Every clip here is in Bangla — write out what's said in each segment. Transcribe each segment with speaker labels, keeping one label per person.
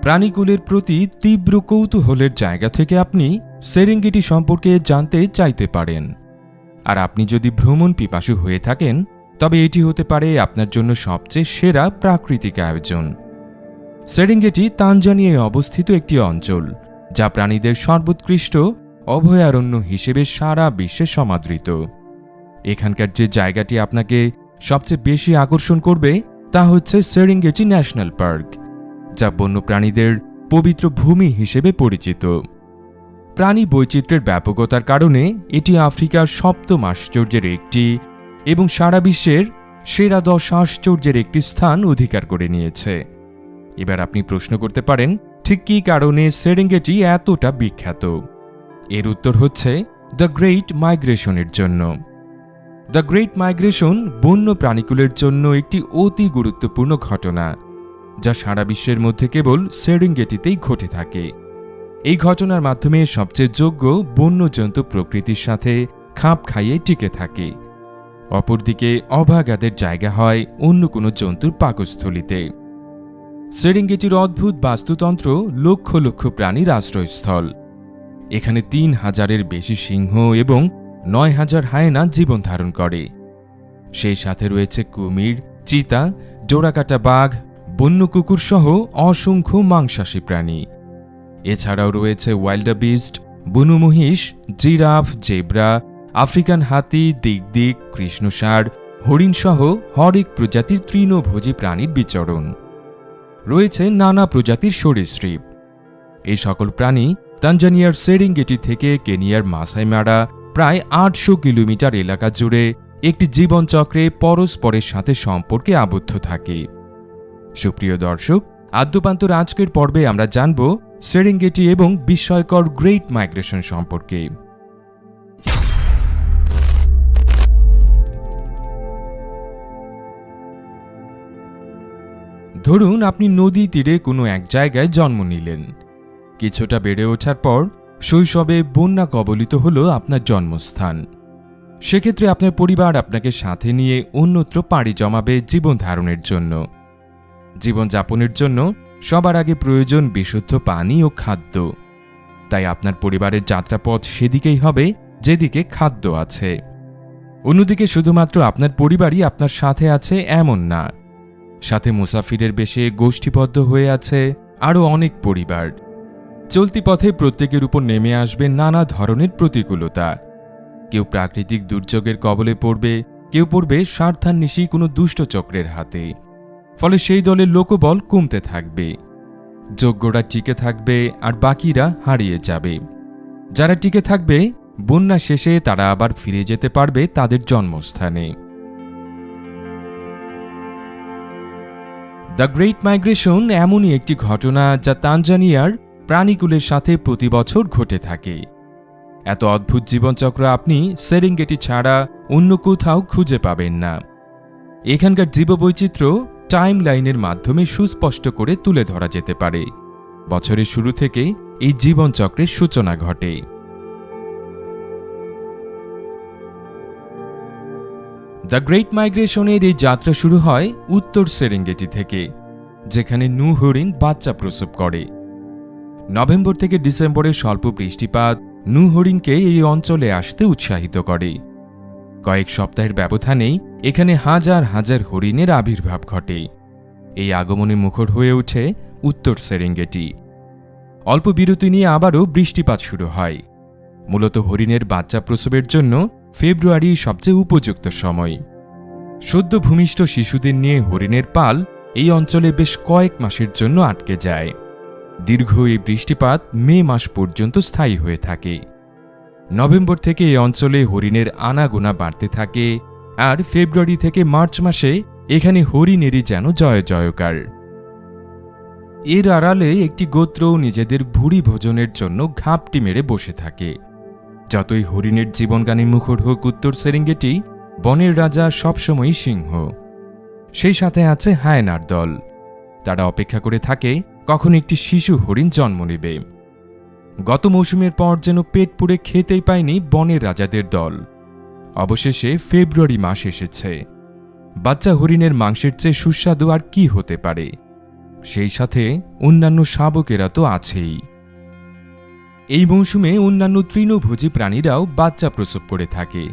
Speaker 1: প্রাণীকুলের প্রতি তীব্র কৌতূহলের জায়গা থেকে আপনি সেরেঙ্গেটি সম্পর্কে জানতে চাইতে পারেন। আর আপনি যদি ভ্রমণ পিপাসু হয়ে থাকেন, তবে এটি হতে পারে আপনার জন্য সবচেয়ে সেরা প্রাকৃতিক আয়োজন। সেরেঙ্গেটি তানজানিয়ায় অবস্থিত একটি অঞ্চল, যা প্রাণীদের সর্বোৎকৃষ্ট অভয়ারণ্য হিসেবে সারা বিশ্বে সমাদৃত। এখানকার যে জায়গাটি আপনাকে সবচেয়ে বেশি আকর্ষণ করবে তা হচ্ছে সেরেঙ্গেটি ন্যাশনাল পার্ক, যা বন্যপ্রাণীদের পবিত্র ভূমি হিসেবে পরিচিত। প্রাণী বৈচিত্র্যের ব্যাপকতার কারণে এটি আফ্রিকার 7ম আশ্চর্যের একটি এবং সারা বিশ্বের সেরা 10 আশ্চর্যের একটি স্থান অধিকার করে নিয়েছে। এবার আপনি প্রশ্ন করতে পারেন, ঠিক কী কারণে সেরেঙ্গেটি এতটা বিখ্যাত? এর উত্তর হচ্ছে দ্য গ্রেট মাইগ্রেশনের জন্য। দ্য গ্রেট মাইগ্রেশন বন্য প্রাণীকুলের জন্য একটি অতি গুরুত্বপূর্ণ ঘটনা, যা সারা বিশ্বের মধ্যে কেবল সেরেঙ্গেটিতেই ঘটে থাকে। এই ঘটনার মাধ্যমে সবচেয়ে যোগ্য বন্যজন্তু প্রকৃতির সাথে খাপ খাইয়ে টিকে থাকে। অপরদিকে অভাগাদের জায়গা হয় অন্য কোনো জন্তুর পাকস্থলিতে। সেরেঙ্গেটির অদ্ভুত বাস্তুতন্ত্র লক্ষ লক্ষ প্রাণীর আশ্রয়স্থল। এখানে 3000-এর বেশি সিংহ এবং 9000 হায়েনা জীবন ধারণ করে। সেই সাথে রয়েছে কুমির, চিতা, ডোরাকাটা বাঘ, বন্য কুকুর সহ অসংখ্য মাংসাশী প্রাণী। এছাড়াও রয়েছে ওয়াইল্ডবিস্ট, বুনো মহিষ, জিরাফ, জেব্রা, আফ্রিকান হাতি, দিগদিগ, কৃষ্ণসার, হরিণ সহ হরেক প্রজাতির তৃণভোজী প্রাণীর বিচরণ। রয়েছে নানা প্রজাতির সরীসৃপ। এই সকল প্রাণী তানজানিয়ার সেরেঙ্গেটি থেকে কেনিয়ার মাসাই মারা প্রায় 800 কিলোমিটার এলাকা জুড়ে একটি জীবনচক্রে পরস্পরের সাথে সম্পর্কে আবদ্ধ থাকে। সুপ্রিয় দর্শক, আদ্যপান্তর আজকের পর্বে আমরা জানব সেরেঙ্গেটি এবং বিস্ময়কর গ্রেট মাইগ্রেশন সম্পর্কে। ধরুন আপনি নদী তীরে কোনো এক জায়গায় জন্ম নিলেন। কিছুটা বেড়ে ওঠার পর শৈশবে বন্যা কবলিত হল আপনার জন্মস্থান। সেক্ষেত্রে আপনার পরিবার আপনাকে সাথে নিয়ে অন্যত্র পাড়ি জমাবে জীবন ধারণের জন্য। জীবনযাপনের জন্য সবার আগে প্রয়োজন বিশুদ্ধ পানি ও খাদ্য। তাই আপনার পরিবারের যাত্রাপথ সেদিকেই হবে যেদিকে খাদ্য আছে। অন্যদিকে শুধুমাত্র আপনার পরিবারই আপনার সাথে আছে এমন না, সাথে মুসাফিরের বেশে গোষ্ঠীবদ্ধ হয়ে আছে আরও অনেক পরিবার। চলতি পথে প্রত্যেকের উপর নেমে আসবে নানা ধরনের প্রতিকূলতা। কেউ প্রাকৃতিক দুর্যোগের কবলে পড়বে, কেউ পড়বে স্বার্থান্বেষী কোনো দুষ্ট চক্রের হাতে। ফলে সেই দলের লোকবল কমতে থাকবে। যোগ্যরা টিকে থাকবে আর বাকিরা হারিয়ে যাবে। যারা টিকে থাকবে, বন্যা শেষে তারা আবার ফিরে যেতে পারবে তাদের জন্মস্থানে। দ্য গ্রেট মাইগ্রেশন এমনই একটি ঘটনা যা তানজানিয়ার প্রাণীকুলের সাথে প্রতি বছর ঘটে থাকে। এত অদ্ভুত জীবনচক্র আপনি সেরেঙ্গেটি ছাড়া অন্য কোথাও খুঁজে পাবেন না। এখানকার জীববৈচিত্র্য টাইম লাইনের মাধ্যমে সুস্পষ্ট করে তুলে ধরা যেতে পারে। বছরের শুরু থেকে এই জীবনচক্রের সূচনা ঘটে। দ্য গ্রেট মাইগ্রেশনের এই যাত্রা শুরু হয় উত্তর সেরেঙ্গেটি থেকে, যেখানে নূ হরিণ বাচ্চা প্রসব করে। নভেম্বর থেকে ডিসেম্বরের স্বল্প বৃষ্টিপাত নূ হরিণকে এই অঞ্চলে আসতে উৎসাহিত করে। কয়েক সপ্তাহের ব্যবধানেই এখানে হাজার হাজার হরিণের আবির্ভাব ঘটে। এই আগমনে মুখর হয়ে ওঠে উত্তর সেরেঙ্গেটি। অল্প বিরতি নিয়ে আবারও বৃষ্টিপাত শুরু হয়। মূলত হরিণের বাচ্চা প্রসবের জন্য ফেব্রুয়ারি সবচেয়ে উপযুক্ত সময়। সদ্য ভূমিষ্ঠ শিশুদের নিয়ে হরিণের পাল এই অঞ্চলে বেশ কয়েক মাসের জন্য আটকে যায়। দীর্ঘ এই বৃষ্টিপাত মে মাস পর্যন্ত স্থায়ী হয়ে থাকে। নভেম্বর থেকে এই অঞ্চলে হরিণের আনাগোনা বাড়তে থাকে, আর ফেব্রুয়ারি থেকে মার্চ মাসে এখানে হরিণেরই যেন জয় জয়কার। এর আড়ালে একটি গোত্র নিজেদের ভুরি ভোজনের জন্য ঘাপটি মেরে বসে থাকে। যতই হরিণের জীবনগানে মুখর হোক উত্তর সেরেঙ্গেটি, বনের রাজা সবসময়ই সিংহ। সেই সাথে আছে হায়েনার দল। তারা অপেক্ষা করে থাকে কখন একটি শিশু হরিণ জন্ম নেবে। গত মৌসুমের পর যেন পেট পুড়ে খেতেই পায়নি বনের রাজাদের দল। অবশেষে ফেব্রুয়ারি মাস এসেছে। বাচ্চা হরিণের মাংসের চেয়ে সুস্বাদু আর কি হতে পারে? সেই সাথে অন্যান্য শাবকেরা তো আছেই। এই মৌসুমে অন্যান্য তৃণভোজী প্রাণীরাও বাচ্চা প্রসব করে থাকে।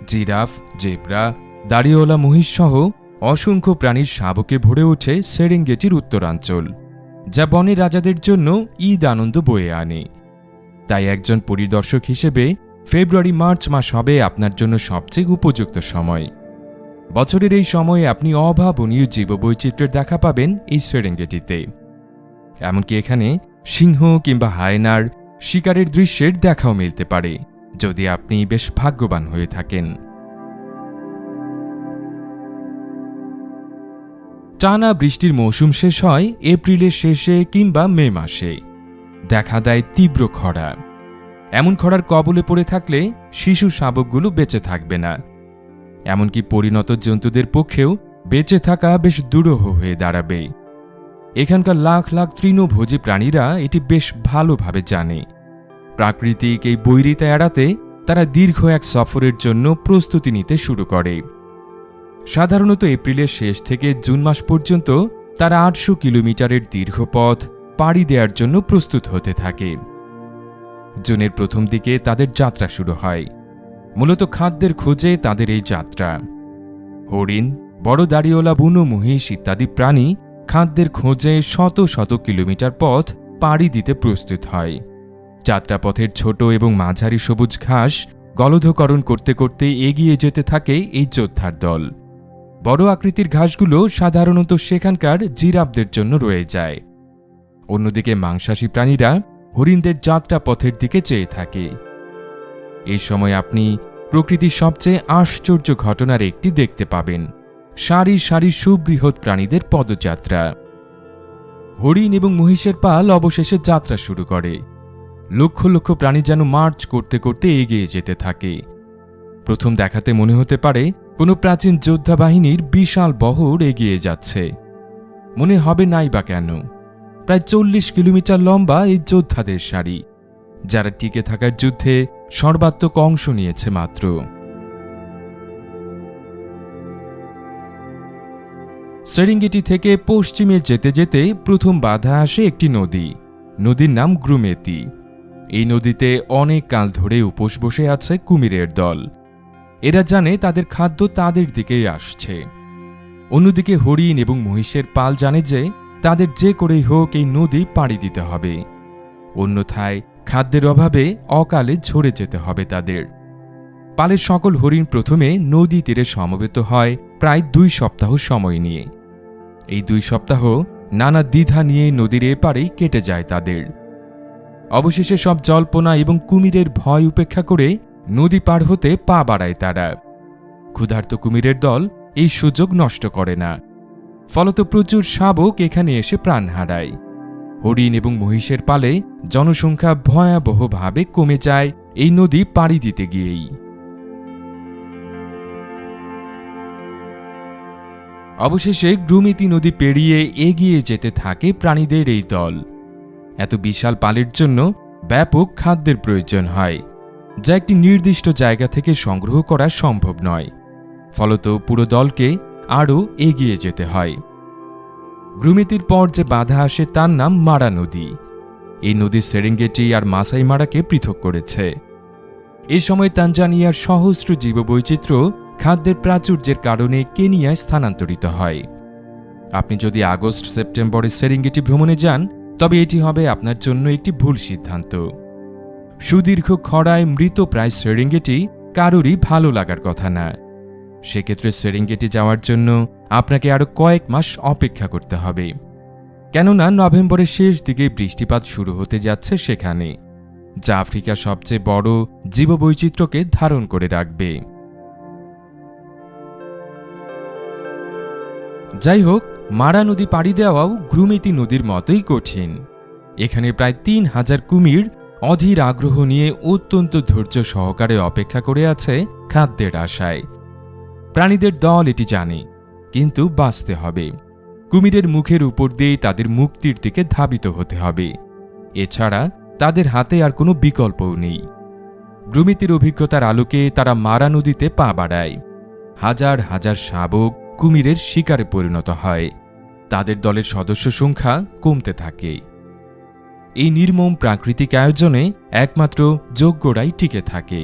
Speaker 1: জিরাফ, জেব্রা, দাড়িওয়ালা মহিষ সহ অসংখ্য প্রাণীর শাবকে ভরে ওঠে সেরেঙ্গেটির উত্তরাঞ্চল, যা বনের রাজাদের জন্য ঈদ আনন্দ বয়ে আনে। তাই একজন পরিদর্শক হিসেবে ফেব্রুয়ারি-মার্চ মাস হবে আপনার জন্য সবচেয়ে উপযুক্ত সময়। বছরের এই সময়ে আপনি অভাবনীয় জীববৈচিত্র্যের দেখা পাবেন এই সেরেঙ্গেটিতে। এমনকি এখানে সিংহ কিংবা হায়েনার শিকারের দৃশ্যের দেখাও মিলতে পারে, যদি আপনি বেশ ভাগ্যবান হয়ে থাকেন। টানা বৃষ্টির মৌসুম শেষ হয় এপ্রিলের শেষে কিংবা মে মাসে। দেখা দেয় তীব্র খরা। এমন খরার কবলে পড়ে থাকলে শিশু শাবকগুলো বেঁচে থাকবে না। এমনকি পরিণত জন্তুদের পক্ষেও বেঁচে থাকা বেশ দুরূহ হয়ে দাঁড়াবে। এখানকার লাখ লাখ তৃণভোজী প্রাণীরা এটি বেশ ভালোভাবে জানে। প্রাকৃতিক এই বৈরিতা এড়াতে তারা দীর্ঘ এক সফরের জন্য প্রস্তুতি নিতে শুরু করে। সাধারণত এপ্রিলের শেষ থেকে জুন মাস পর্যন্ত তারা ৮০০ কিলোমিটারের দীর্ঘ পথ পাড়ি দেওয়ার জন্য প্রস্তুত হতে থাকে। জুনের প্রথম দিকে তাদের যাত্রা শুরু হয়। মূলত খাদ্যের খোঁজে তাদের এই যাত্রা। হরিণ, বড় দাড়িওয়ালা বুনো মহিষ ইত্যাদি প্রাণী খাদ্যের খোঁজে শত শত কিলোমিটার পথ পাড়ি দিতে প্রস্তুত হয়। যাত্রাপথের ছোট এবং মাঝারি সবুজ ঘাস গলধকরণ করতে করতে এগিয়ে যেতে থাকে এই যোদ্ধার দল। বড় আকৃতির ঘাসগুলো সাধারণত সেখানকার জিরাফদের জন্য রয়ে যায়। অন্যদিকে মাংসাশী প্রাণীরা হরিণদের যাত্রাপথের দিকে চেয়ে থাকে। এই সময় আপনি প্রকৃতির সবচেয়ে আশ্চর্য ঘটনার একটি দেখতে পাবেন: সারি সারি সুবৃহৎ প্রাণীদের পদযাত্রা। হরিণ এবং মহিষের পাল অবশেষে যাত্রা শুরু করে। লক্ষ লক্ষ প্রাণী যেন মার্চ করতে করতে এগিয়ে যেতে থাকে। প্রথম দেখাতে মনে হতে পারে কোনো প্রাচীন যোদ্ধা বাহিনীর বিশাল বহর এগিয়ে যাচ্ছে। মনে হবে নাই বা কেন, প্রায় ৪০ কিলোমিটার লম্বা এই যোদ্ধাদের সারি, যারা টিকে থাকার যুদ্ধে সর্বাত্মক অংশ নিয়েছে মাত্র। সেরেঙ্গেটি থেকে পশ্চিমে যেতে যেতে প্রথম বাধা আসে একটি নদী। নদীর নাম গ্রুমেতি। এই নদীতে অনেক কাল ধরে উপোস বসে আছে কুমিরের দল। এরা জানে তাদের খাদ্য তাদের দিকেই আসছে। অন্যদিকে হরিণ এবং মহিষের পাল জানে যে তাদের যে করেই হোক এই নদী পাড়ি দিতে হবে, অন্যথায় খাদ্যের অভাবে অকালে ঝরে যেতে হবে তাদের। পালের সকল হরিণ প্রথমে নদী তীরে সমবেত হয় প্রায় ২ সপ্তাহ সময় নিয়ে। এই ২ সপ্তাহ নানা দ্বিধা নিয়ে নদীর এপারেই কেটে যায় তাদের। অবশেষে সব জল্পনা এবং কুমিরের ভয় উপেক্ষা করে নদী পার হতে পা বাড়ায় তারা। ক্ষুধার্ত কুমিরের দল এই সুযোগ নষ্ট করে না। ফলত প্রচুর শাবক এখানে এসে প্রাণ হারায়। হরিণ এবং মহিষের পালে জনসংখ্যা ভয়াবহভাবে কমে যায় এই নদী পাড়ি দিতে গিয়েই। অবশেষে গ্রুমেতি নদী পেরিয়ে এগিয়ে যেতে থাকে প্রাণীদের এই দল। এত বিশাল পালের জন্য ব্যাপক খাদ্যের প্রয়োজন হয়, যা একটি নির্দিষ্ট জায়গা থেকে সংগ্রহ করা সম্ভব নয়। ফলত পুরো দলকে আরও এগিয়ে যেতে হয়। গ্রুমেতির পর যে বাধা আসে তার নাম মারা নদী। এই নদী সেরেঙ্গেটি আর মাসাই মারাকে পৃথক করেছে। এই সময় তানজানিয়ার সহস্র জীববৈচিত্র্য খাদ্যের প্রাচুর্যের কারণে কেনিয়ায় স্থানান্তরিত হয়। আপনি যদি আগস্ট-সেপ্টেম্বরে সেরেঙ্গেটি ভ্রমণে যান, তবে এটি হবে আপনার জন্য একটি ভুল সিদ্ধান্ত। সুদীর্ঘ খরায় মৃতপ্রায় সেরেঙ্গেটি কারোরই ভালো লাগার কথা না। সেক্ষেত্রে সেরেঙ্গেটি যাওয়ার জন্য আপনাকে আরও কয়েক মাস অপেক্ষা করতে হবে, কেননা নভেম্বরের শেষ দিকে বৃষ্টিপাত শুরু হতে যাচ্ছে সেখানে, যা আফ্রিকার সবচেয়ে বড় জীববৈচিত্র্যকে ধারণ করে রাখবে। যাই হোক, মারা নদী পাড়ি দেওয়াও গ্রুমেতি নদীর মতোই কঠিন। এখানে প্রায় ৩,০০০ কুমির অধীর আগ্রহ নিয়ে অত্যন্ত ধৈর্য সহকারে অপেক্ষা করে আছে খাদ্যের আশায়। প্রাণীদের দল এটি জানে, কিন্তু বাঁচতে হবে। কুমিরের মুখের উপর দিয়েই তাদের মুক্তির দিকে ধাবিত হতে হবে। এছাড়া তাদের হাতে আর কোনো বিকল্পও নেই। গ্রুমেতির অভিজ্ঞতার আলোকে তারা মারা নদীতে পা বাড়ায়। হাজার হাজার শাবক কুমিরের শিকারে পরিণত হয়। তাদের দলের সদস্য সংখ্যা কমতে থাকে। এই নির্মম প্রাকৃতিক আয়োজনে একমাত্র যোগ্যরাই টিকে থাকে।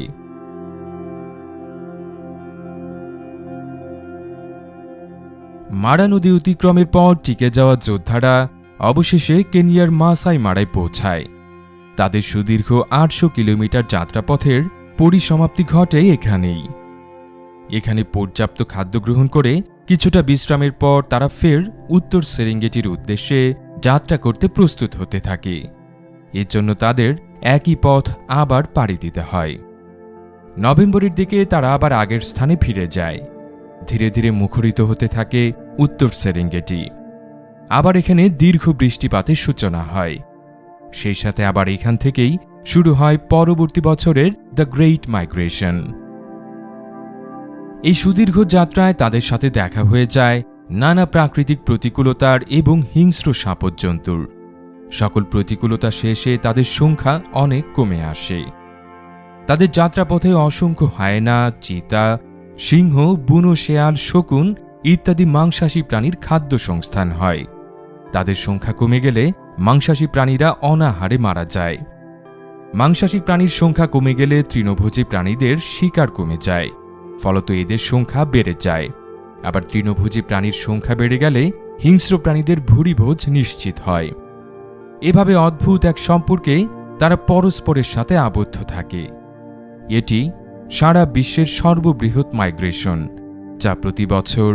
Speaker 1: মারা নদী অতিক্রমের পর টিকে যাওয়া যোদ্ধারা অবশেষে কেনিয়ার মাসাই মারায় পৌঁছায়। তাদের সুদীর্ঘ ৮০০ কিলোমিটার যাত্রাপথের পরিসমাপ্তি ঘটে এখানেই। এখানে পর্যাপ্ত খাদ্য গ্রহণ করে কিছুটা বিশ্রামের পর তারা ফের উত্তর সেরেঙ্গেটির উদ্দেশ্যে যাত্রা করতে প্রস্তুত হতে থাকে। এর জন্য তাদের একই পথ আবার পাড়ি দিতে হয়। নভেম্বরের দিকে তারা আবার আগের স্থানে ফিরে যায়। ধীরে ধীরে মুখরিত হতে থাকে উত্তর সেরেঙ্গেটি। আবার এখানে দীর্ঘ বৃষ্টিপাতের সূচনা হয়। সেই সাথে আবার এখান থেকেই শুরু হয় পরবর্তী বছরের দ্য গ্রেট মাইগ্রেশন। এই সুদীর্ঘ যাত্রায় তাদের সাথে দেখা হয়ে যায় নানা প্রাকৃতিক প্রতিকূলতার এবং হিংস্র সাপজন্তুর। সকল প্রতিকূলতা শেষে তাদের সংখ্যা অনেক কমে আসে। তাদের যাত্রাপথে অসংখ্য হায়েনা, চিতা, সিংহ, বুনো শেয়াল, শকুন ইত্যাদি মাংসাশী প্রাণীর খাদ্য সংস্থান হয়। তাদের সংখ্যা কমে গেলে মাংসাশী প্রাণীরা অনাহারে মারা যায়। মাংসাশী প্রাণীর সংখ্যা কমে গেলে তৃণভোজী প্রাণীদের শিকার কমে যায়, ফলত এদের সংখ্যা বেড়ে যায়। আবার তৃণভোজী প্রাণীর সংখ্যা বেড়ে গেলে হিংস্র প্রাণীদের ভুরিভোজ নিশ্চিত হয়। এভাবে অদ্ভুত এক সম্পর্কে তারা পরস্পরের সাথে আবদ্ধ থাকে। এটি সারা বিশ্বের সর্ববৃহৎ মাইগ্রেশন, যা প্রতি বছর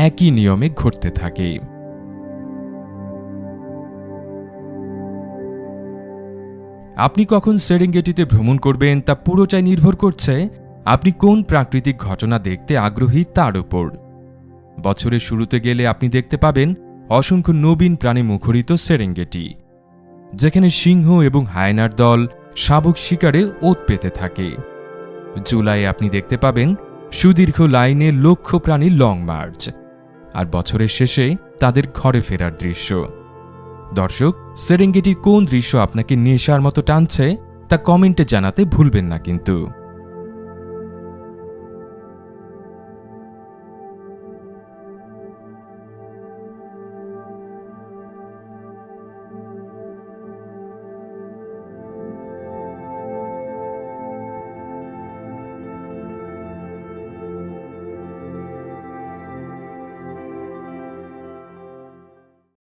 Speaker 1: একই নিয়মে ঘটতে থাকে। আপনি কখন সেরেঙ্গেটিতে ভ্রমণ করবেন তা পুরোটাই নির্ভর করছে আপনি কোন প্রাকৃতিক ঘটনা দেখতে আগ্রহী তার উপর। বছরের শুরুতে গেলে আপনি দেখতে পাবেন অসংখ্য নবীন প্রাণী মুখরিত সেরেঙ্গেটি, যেখানে সিংহ এবং হায়েনার দল শাবক শিকারে ওত পেতে থাকে। জুলাইয়ে আপনি দেখতে পাবেন সুদীর্ঘ লাইনে লক্ষ প্রাণীর লং মার্চ, আর বছরের শেষে তাদের ঘরে ফেরার দৃশ্য। দর্শক, সেরেঙ্গেটির কোন দৃশ্য আপনাকে নেশার মতো টানছে তা কমেন্টে জানাতে ভুলবেন না কিন্তু।